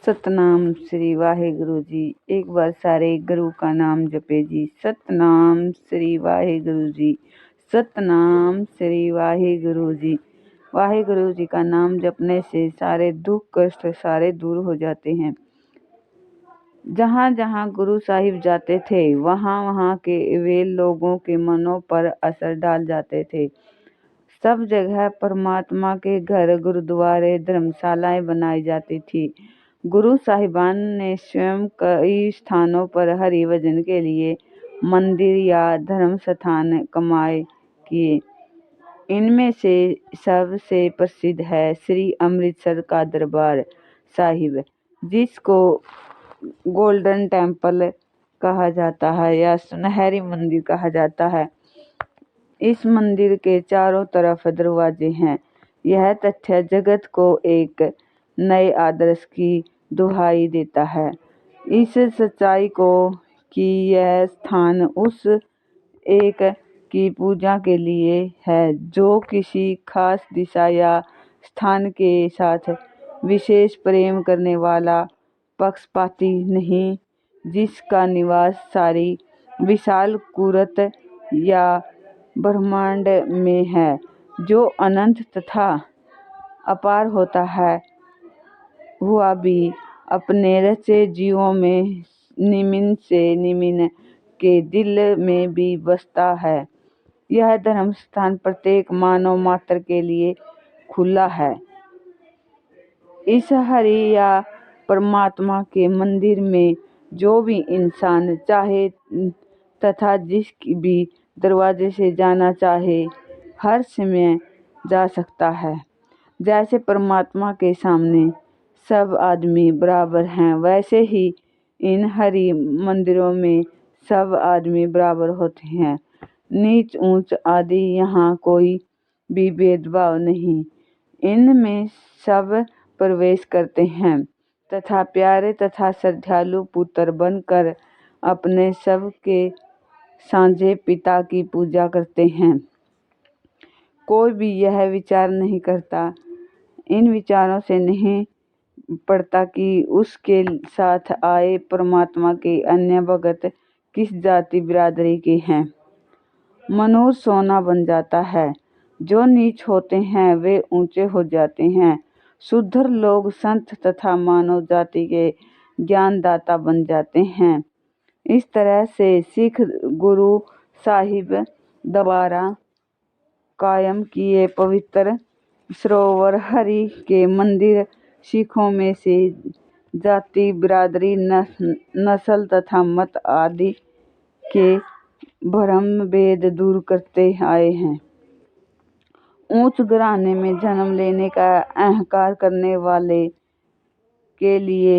सतनाम श्री वाहेगुरु जी। एक बार सारे गुरु का नाम जपे जी। सतनाम श्री वाहेगुरु जी। सतनाम श्री वाहेगुरु जी। वाहेगुरु जी का नाम जपने से सारे दुख कष्ट सारे दूर हो जाते हैं। जहाँ जहाँ गुरु साहिब जाते थे वहाँ वहाँ के वे लोगों के मनों पर असर डाल जाते थे। सब जगह परमात्मा के घर गुरुद्वारे धर्मशालाएं बनाई जाती थी। गुरु साहिबान ने स्वयं कई स्थानों पर हरि भजन के लिए मंदिर या धर्म स्थान कमाए किए। इनमें से सबसे प्रसिद्ध है श्री अमृतसर का दरबार साहिब, जिसको गोल्डन टेम्पल कहा जाता है या सुनहरी मंदिर कहा जाता है। इस मंदिर के चारों तरफ दरवाजे हैं। यह तथ्य जगत को एक नए आदर्श की दुहाई देता है। इस सच्चाई को कि यह स्थान उस एक की पूजा के लिए है जो किसी खास दिशा या स्थान के साथ विशेष प्रेम करने वाला पक्षपाती नहीं, जिसका निवास सारी विशाल कुदरत या ब्रह्मांड में है, जो अनंत तथा अपार होता है, हुआ भी अपने रचे जीवों में निमिन से निमिन के दिल में भी बसता है। यह धर्म स्थान प्रत्येक मानव मात्र के लिए खुला है। इस हरि या परमात्मा के मंदिर में जो भी इंसान चाहे तथा जिस भी दरवाजे से जाना चाहे हर समय जा सकता है। जैसे परमात्मा के सामने सब आदमी बराबर हैं, वैसे ही इन हरि मंदिरों में सब आदमी बराबर होते हैं। नीच ऊंच आदि यहाँ कोई भी भेदभाव नहीं। इनमें सब प्रवेश करते हैं तथा प्यारे तथा श्रद्धालु पुत्र बनकर अपने सब के साझे पिता की पूजा करते हैं। कोई भी यह विचार नहीं करता, इन विचारों से नहीं पड़ता कि उसके साथ आए परमात्मा के अन्य भगत किस जाति बिरादरी के हैं। मनुष्य सोना बन जाता है। जो नीच होते हैं वे ऊंचे हो जाते हैं। शुद्धर लोग संत तथा मानव जाति के ज्ञानदाता बन जाते हैं। इस तरह से सिख गुरु साहिब द्वारा कायम किए पवित्र सरोवर हरि के मंदिर सिखों में से जाति बिरादरी नस्ल तथा मत आदि के भ्रम भेद दूर करते आए हैं। ऊंच घराने में जन्म लेने का अहंकार करने वाले के लिए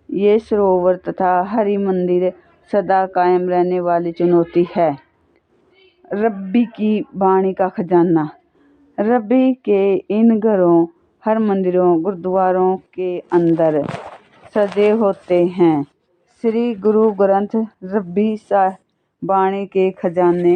ये सरोवर तथा हरि मंदिर सदा कायम रहने वाली चुनौती है। रब्बी की वाणी का खजाना। रब्बी के इन घरों हर मंदिरों गुरुद्वारों के अंदर सजे होते हैं श्री गुरु ग्रंथ रब्बी साहिब वाणी के खजाने।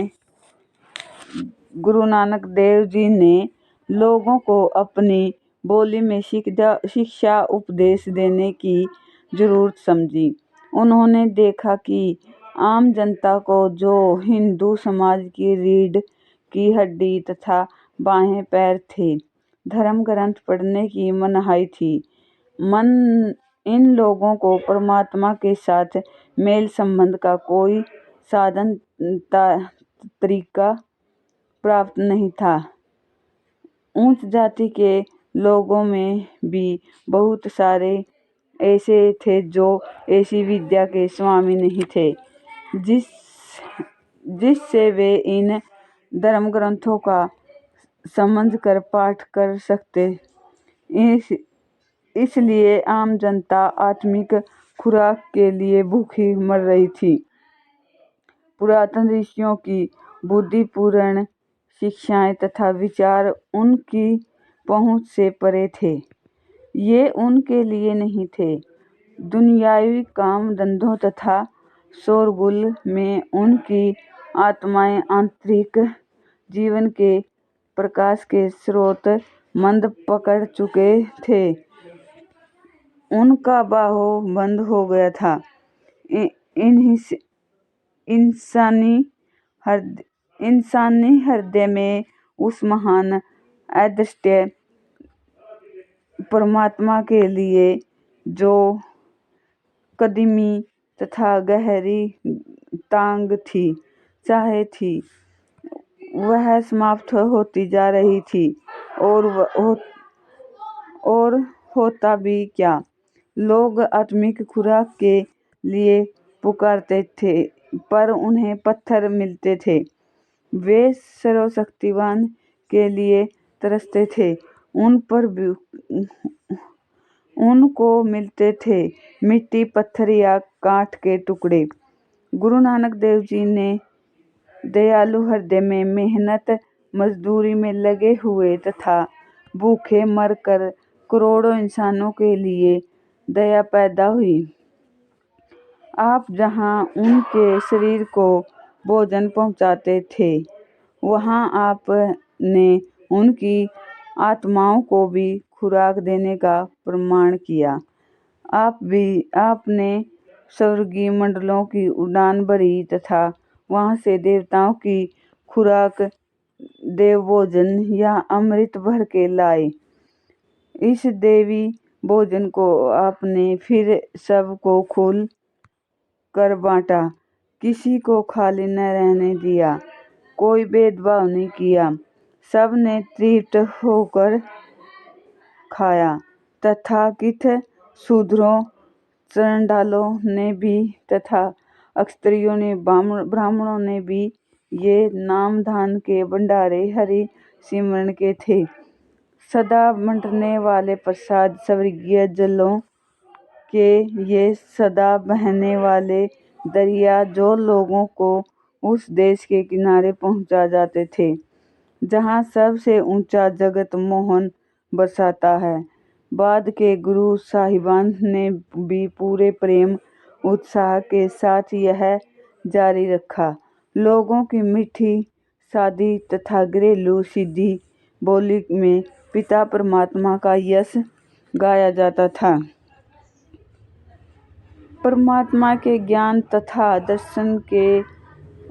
गुरु नानक देव जी ने लोगों को अपनी बोली में शिक्षा उपदेश देने की जरूरत समझी। उन्होंने देखा कि आम जनता को जो हिंदू समाज की रीढ़ की हड्डी तथा बाहें पैर थे, धर्म ग्रंथ पढ़ने की मनाही थी। इन लोगों को परमात्मा के साथ मेल संबंध का कोई साधन तरीका प्राप्त नहीं था। उच्च जाति के लोगों में भी बहुत सारे ऐसे थे जो ऐसी विद्या के स्वामी नहीं थे जिससे वे इन धर्म ग्रंथों का समझ कर पाठ कर सकते। इसलिए आम जनता आत्मिक खुराक के लिए भूखी मर रही थी। पुरातन ऋषियों की बुद्धिपूर्ण शिक्षाएं तथा विचार उनकी पहुंच से परे थे। ये उनके लिए नहीं थे। दुनियावी काम धंधों तथा शोरगुल में उनकी आत्माएं आंतरिक जीवन के प्रकाश के स्रोत मंद पकड़ चुके थे। उनका बाहों बंद हो गया था। इंसानी हृदय में उस महान अदृश्य परमात्मा के लिए जो कदीमी तथा गहरी चाह थी, वह समाप्त होती जा रही थी। और होता भी क्या, लोग आत्मिक खुराक के लिए पुकारते थे, पर उन्हें पत्थर मिलते थे। वे सर्वशक्तिवान के लिए तरसते थे, उनको मिलते थे मिट्टी, पत्थर या काठ के टुकड़े। गुरु नानक देव जी ने दयालु हृदय में मेहनत मजदूरी में लगे हुए तथा भूखे मरकर करोड़ों इंसानों के लिए दया पैदा हुई। आप जहाँ उनके शरीर को भोजन पहुँचाते थे, वहाँ आपने उनकी आत्माओं को भी खुराक देने का प्रमाण किया। आपने स्वर्गीय मंडलों की उड़ान भरी तथा वहाँ से देवताओं की खुराक देव भोजन या अमृत भर के लाए। इस देवी भोजन को आपने फिर सबको खोल कर बांटा, किसी को खाली न रहने दिया, कोई भेदभाव नहीं किया, सब ने तृप्त होकर खाया। तथाकथित शूद्रों, चंडालों ने भी तथा क्षत्रियों ने, ब्राह्मणों ने भी ये नाम धान के भंडारे हरि सिमरन के थे। सदा बंटने वाले प्रसाद स्वर्गीय जलों के ये सदा बहने वाले दरिया, जो लोगों को उस देश के किनारे पहुंचा जाते थे जहां सबसे ऊंचा जगत मोहन बरसाता है। बाद के गुरु साहिबान ने भी पूरे प्रेम उत्साह के साथ यह जारी रखा। लोगों की मीठी सादी तथा घरेलू सीधी बोली में पिता परमात्मा का यश गाया जाता था। परमात्मा के ज्ञान तथा दर्शन के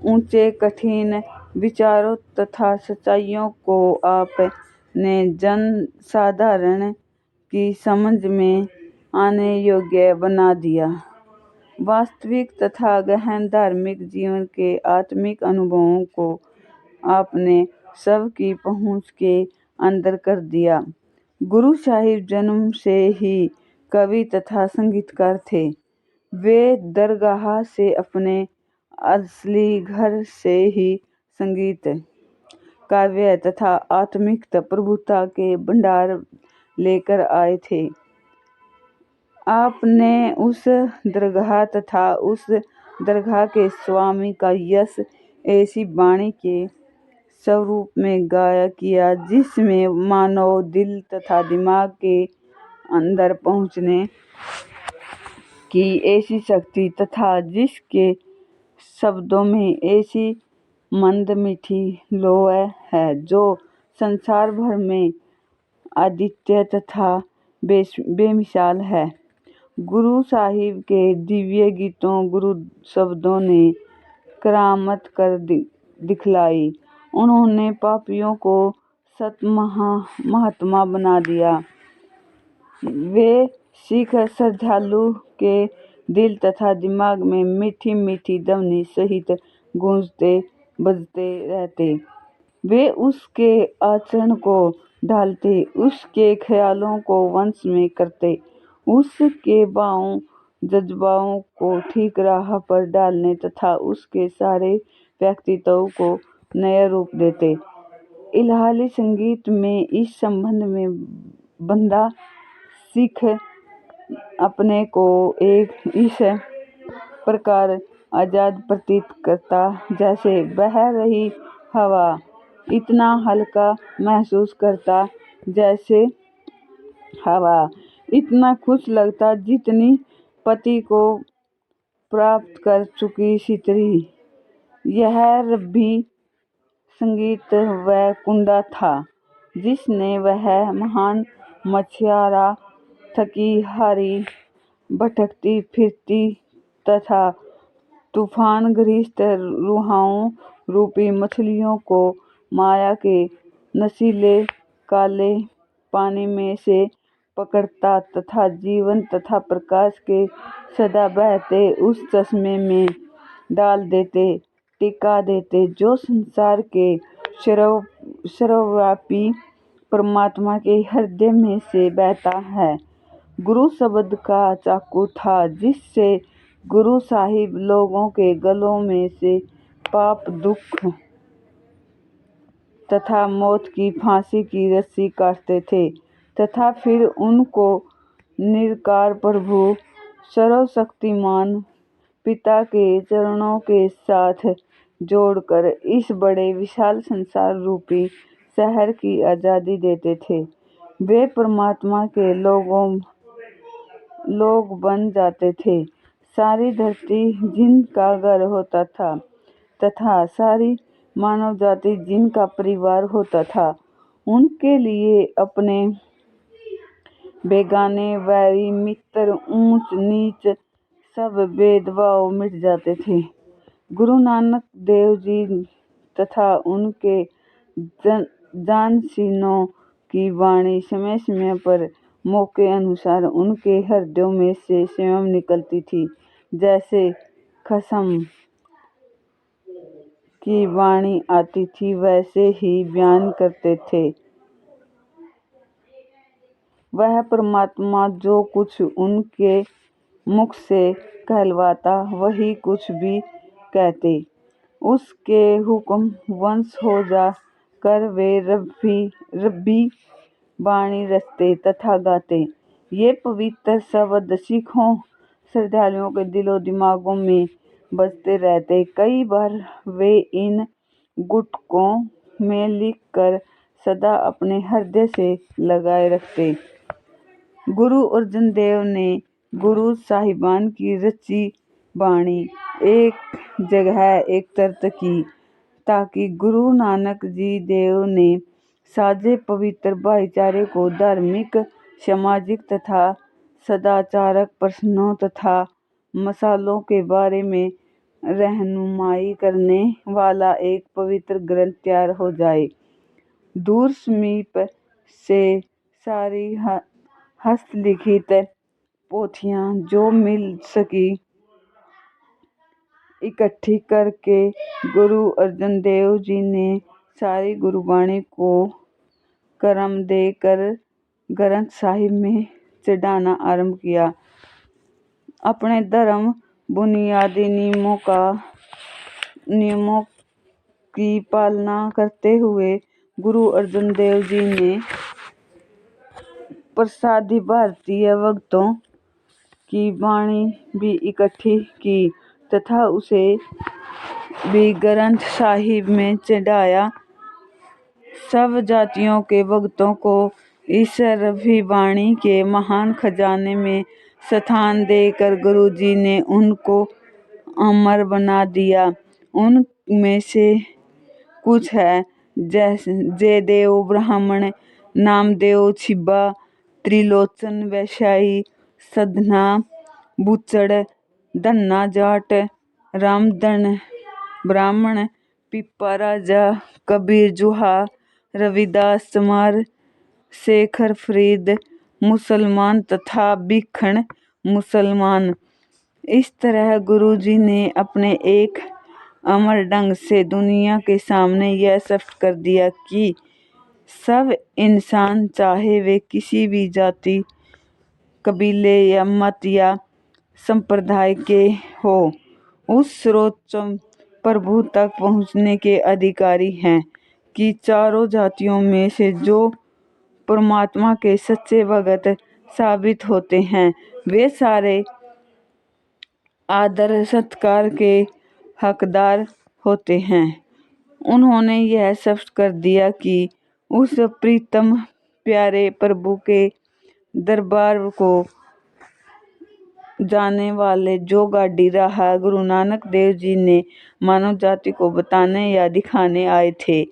ऊंचे कठिन विचारों तथा सच्चाइयों को आपने जन साधारण की समझ में आने योग्य बना दिया। वास्तविक तथा गहन धार्मिक जीवन के आत्मिक अनुभवों को आपने सबकी पहुंच के अंदर कर दिया। गुरु साहिब जन्म से ही कवि तथा संगीतकार थे। वे दरगाह से अपने असली घर से ही संगीत, काव्य तथा आत्मिक प्रभुता के भंडार लेकर आए थे। आपने उस दरगाह तथा उस दरगाह के स्वामी का यश ऐसी वाणी के स्वरूप में गाया किया, जिसमें मानव दिल तथा दिमाग के अंदर पहुँचने की ऐसी शक्ति तथा जिसके शब्दों में ऐसी मंद मीठी लोय है, जो संसार भर में अद्वितीय तथा बेमिसाल है। गुरु साहिब के दिव्य गीतों, गुरु शब्दों ने करामत कर दिखलाई। उन्होंने पापियों को सत महात्मा बना दिया। वे सिख श्रद्धालु के दिल तथा दिमाग में मीठी मीठी ध्वनि सहित गूंजते बजते रहते। वे उसके आचरण को ढालते, उसके ख्यालों को वश में करते, उसके भावों जज्बाओं को ठीक राह पर डालने तथा उसके सारे व्यक्तित्व को नया रूप देते। इलाही संगीत में इस संबंध में बंदा सिख अपने को एक इस प्रकार आजाद प्रतीत करता, जैसे बह रही हवा, इतना हल्का महसूस करता जैसे हवा, इतना खुश लगता जितनी पति को प्राप्त कर चुकी स्त्री। यह रब्बी संगीत वह कुंडा था जिसने वह महान मछुआरा थकी हारी भटकती फिरती तथा तूफान ग्रस्त रूहाओं रूपी मछलियों को माया के नशीले काले पानी में से पकड़ता तथा जीवन तथा प्रकाश के सदा बहते उस चश्मे में डाल देते, टिका देते, जो संसार के सर्वव्यापी परमात्मा के हृदय में से बहता है। गुरु शब्द का चाकू था जिससे गुरु साहिब लोगों के गलों में से पाप दुख तथा मौत की फांसी की रस्सी काटते थे तथा फिर उनको निराकार प्रभु सर्वशक्तिमान पिता के चरणों के साथ जोड़कर इस बड़े विशाल संसार रूपी शहर की आजादी देते थे। वे परमात्मा के लोग बन जाते थे। सारी धरती जिनका घर होता था तथा सारी मानव जाति जिनका परिवार होता था, उनके लिए अपने बेगाने वैरी मित्र ऊंच नीच सब भेदभाव मिट जाते थे। गुरु नानक देव जी तथा उनके जानशीनों की वाणी समय समय पर मौके अनुसार उनके हृदयों में से स्वयं निकलती थी। जैसे खसम की वाणी आती थी वैसे ही बयान करते थे। वह परमात्मा जो कुछ उनके मुख से कहलवाता वही कुछ भी कहते। उसके हुक्म वश हो जा कर वे रब्बी वाणी रचते तथा गाते। ये पवित्र शब्द सिखों श्रद्धालुओं के दिलो दिमागों में बजते रहते। कई बार वे इन गुटकों में लिख कर सदा अपने हृदय से लगाए रखते। गुरु अर्जन देव ने गुरु साहिबान की रची वाणी एक जगह एकत्र की ताकि गुरु नानक जी देव ने साझे पवित्र भाईचारे को धार्मिक सामाजिक तथा सदाचारक प्रश्नों तथा मसालों के बारे में रहनुमाई करने वाला एक पवित्र ग्रंथ तैयार हो जाए। दूर समीप से सारी हस्तलिखित पोथियां जो मिल सकी इकट्ठी करके गुरु अर्जन देव जी ने सारी गुरुवाणी को क्रम देकर ग्रंथ साहिब में चढ़ाना आरंभ किया। अपने धर्म बुनियादी नियमों की पालना करते हुए गुरु अर्जन देव जी ने प्रसादी भारतीय भक्तों की वाणी भी इकट्ठी की तथा उसे भी ग्रंथ साहिब में चढ़ाया। सब जातियों के भक्तों को इस रब्बी वाणी के महान खजाने में स्थान देकर गुरु जी ने उनको अमर बना दिया। उनमें से कुछ है जयदेव ब्राह्मण, नामदेव छिब्बा, त्रिलोचन वैशाई, सधना बुचड़, धन्ना जाट, रामधन ब्राह्मण, पिप्पा राजा, कबीर जुहा, रविदास चमार, शेखर फरीद मुसलमान तथा भिखण मुसलमान। इस तरह गुरु जी ने अपने एक अमर ढंग से दुनिया के सामने यह स्पष्ट कर दिया कि सब इंसान चाहे वे किसी भी जाति कबीले या मत या संप्रदाय के हो उस सर्वोच्च प्रभु तक पहुँचने के अधिकारी हैं कि चारों जातियों में से जो परमात्मा के सच्चे भगत साबित होते हैं वे सारे आदर सत्कार के हकदार होते हैं। उन्होंने यह स्पष्ट कर दिया कि उस प्रीतम प्यारे प्रभु के दरबार को जाने वाले जो गाड़ी राह गुरु नानक देव जी ने मानव जाति को बताने या दिखाने आए थे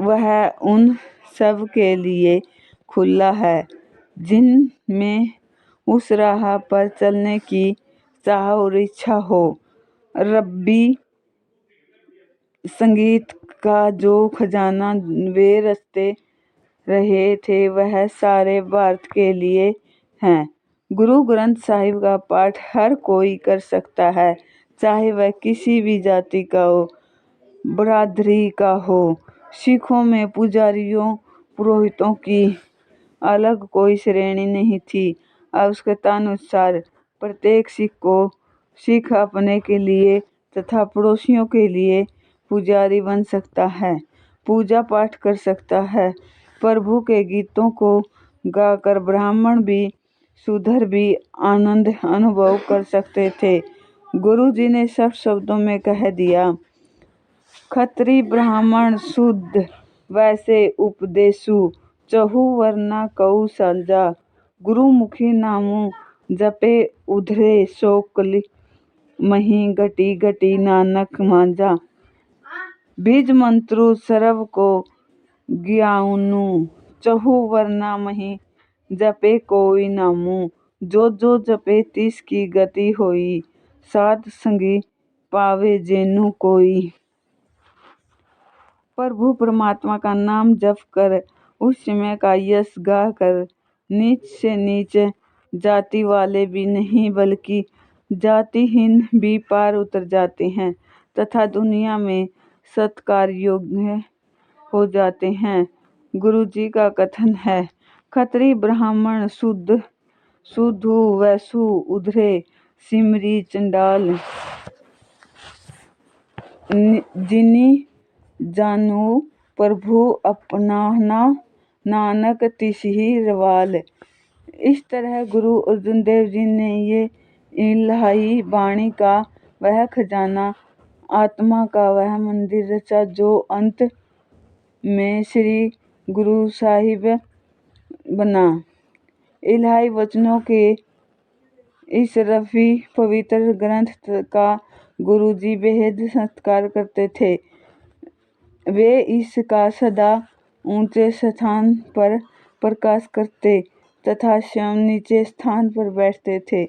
वह उन सब के लिए खुला है। जिनमें उस राह पर चलने की चाह और इच्छा हो। रब्बी संगीत का जो खजाना वे रचते रहे थे वह सारे भारत के लिए है। गुरु ग्रंथ साहिब का पाठ हर कोई कर सकता है, चाहे वह किसी भी जाति का हो, बरादरी का हो। सिखों में पुजारियों पुरोहितों की अलग कोई श्रेणी नहीं थी। आवश्यकतानुसार प्रत्येक सिख अपने के लिए तथा पड़ोसियों के लिए पुजारी बन सकता है, पूजा पाठ कर सकता है। प्रभु के गीतों को गाकर ब्राह्मण भी शूद्र भी आनंद अनुभव कर सकते थे। गुरु जी ने सब शब्दों में कह दिया, खत्री ब्राह्मण शूद्र वैसे उपदेशु, चहु वर्ना कऊ साजा। गुरुमुखी नामु जपे उधरे, शोकली मही घटी घटी नानक मांझा। बीज मंत्रु सर्व को ज्ञानु, चहु वर्ना मही जपे कोई नामु। जो जो जपे तिस की गति होई, साध संगी पावे जेनु कोई। प्रभु परमात्मा का नाम जप कर उस समय का यश गा कर नीच से नीच जाति वाले भी नहीं बल्कि जातिहीन भी पार उतर जाते हैं तथा दुनिया में सत्कार योग्य हो जाते हैं। गुरु जी का कथन है, खत्री ब्राह्मण शुद्धु वैसु उधरे, सिमरी चंडाल जिनी जानू प्रभु अपनाना, नानक तिसही रवाल। इस तरह गुरु अर्जुन देव जी ने ये इलाही वाणी का वह खजाना, आत्मा का वह मंदिर रचा जो अंत में श्री गुरु साहिब बना। इलाही वचनों के इस रफी पवित्र ग्रंथ का गुरु जी बेहद सत्कार करते थे। वे इसका सदा ऊंचे स्थान पर प्रकाश करते तथा स्वयं नीचे स्थान पर बैठते थे।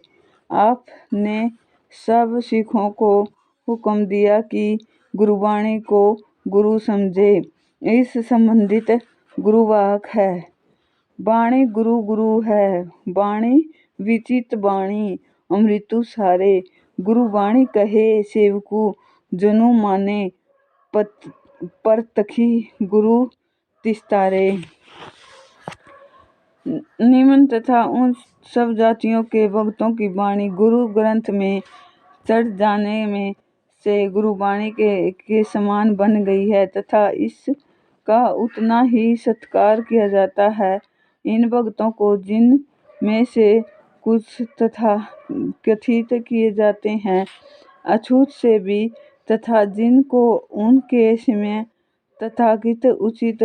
आपने सब सिखों को हुक्म दिया कि गुरुवाणी को गुरु समझे। इस संबंधित गुरुवाक है, वाणी गुरु गुरु है, वाणी विचित वाणी अमृतु सारे। गुरुवाणी कहे सेवकु जनु माने, परतखी गुरु तिस्तारे। निम्न तथा उन सब जातियों के भक्तों की वाणी गुरु ग्रंथ में चढ़ जाने में से गुरुवाणी के समान बन गई है तथा इसका उतना ही सत्कार किया जाता है। इन भक्तों को जिन में से कुछ तथा कथित किए जाते हैं अछूत से भी, तथा जिनको उनके समय तथाकथित उचित